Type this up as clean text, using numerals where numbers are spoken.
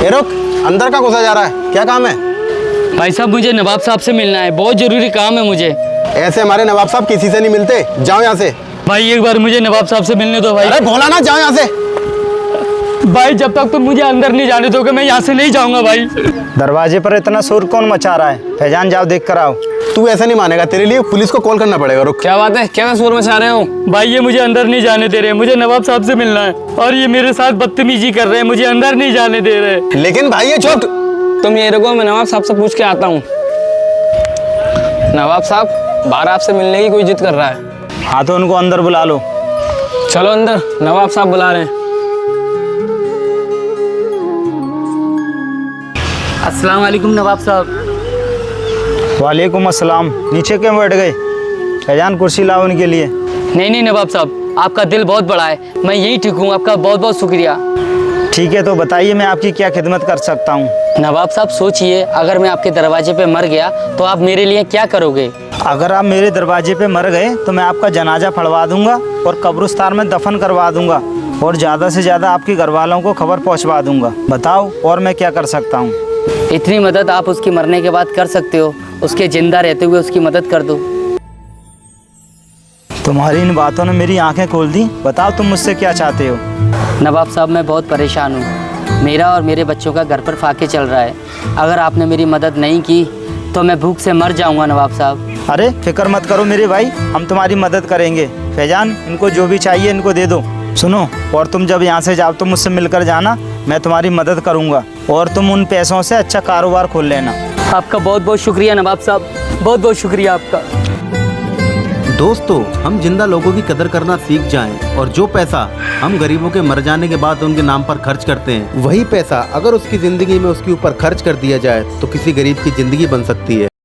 ए रुक, अंदर का घुसा जा रहा है, क्या काम है? भाई साहब मुझे नवाब साहब से मिलना है, बहुत जरूरी काम है मुझे। ऐसे हमारे नवाब साहब किसी से नहीं मिलते, जाओ यहाँ से। भाई एक बार मुझे नवाब साहब से मिलने दो भाई। अरे भोला ना, जाओ यहाँ से। भाई जब तक तुम मुझे अंदर नहीं जाने दोगे मैं यहाँ से नहीं जाऊंगा भाई। दरवाजे पर इतना शोर कौन मचा रहा है? फैजान जाओ देख कर आओ। तू ऐसा नहीं मानेगा, तेरे लिए पुलिस को कॉल करना पड़ेगा। रुक। क्या बात है, क्या शोर मचा रहे हो? भाई ये मुझे अंदर नहीं जाने दे रहे, मुझे नवाब साहब से मिलना है और ये मेरे साथ बदतमीजी कर रहे हैं, मुझे अंदर नहीं जाने दे रहे। लेकिन भाई ये चुप। तुम ये रुको, मैं नवाब साहब से पूछ के आता हूँ। नवाब साहब बाहर आपसे मिलने की कोई जिद कर रहा है। हाँ तो उनको अंदर बुला लो। चलो अंदर, नवाब साहब बुला रहे हैं। अस्सलाम वालेकुम नवाब साहब। वालेकुम अस्सलाम। नीचे क्यों बैठ गए? फैजान कुर्सी लाओ उनके लिए। नहीं नवाब साहब, आपका दिल बहुत बड़ा है, मैं यही ठीक हूँ, आपका बहुत बहुत शुक्रिया। ठीक है तो बताइए मैं आपकी क्या खिदमत कर सकता हूँ? नवाब साहब सोचिए, अगर मैं आपके दरवाजे पे मर गया तो आप मेरे लिए क्या करोगे? अगर आप मेरे दरवाजे पे मर गए तो मैं आपका जनाजा पढ़वा दूंगा और कब्रिस्तान में दफन करवा दूंगा और ज़्यादा से ज़्यादा आपके घर वालों को खबर पहुँचवा दूंगा। बताओ और मैं क्या कर सकता हूँ? इतनी मदद आप उसकी मरने के बाद कर सकते हो, उसके जिंदा रहते हुए उसकी मदद कर दो। तुम्हारी इन बातों ने मेरी आंखें खोल दी। बताओ तुम मुझसे क्या चाहते हो? नवाब साहब मैं बहुत परेशान हूँ, मेरा और मेरे बच्चों का घर पर फाके चल रहा है। अगर आपने मेरी मदद नहीं की तो मैं भूख से मर जाऊँगा नवाब साहब। अरे फिक्र मत करो मेरे भाई, हम तुम्हारी मदद करेंगे। फैजान इनको जो भी चाहिए इनको दे दो। सुनो, और तुम जब यहाँ से जाओ तो मुझसे मिलकर जाना, मैं तुम्हारी मदद करूँगा और तुम उन पैसों से अच्छा कारोबार खोल लेना। आपका बहुत बहुत शुक्रिया नवाब साहब, बहुत बहुत शुक्रिया आपका। दोस्तों, हम जिंदा लोगों की कदर करना सीख जाएं और जो पैसा हम गरीबों के मर जाने के बाद उनके नाम पर खर्च करते हैं, वही पैसा अगर उसकी जिंदगी में उसके ऊपर खर्च कर दिया जाए तो किसी गरीब की जिंदगी बन सकती है।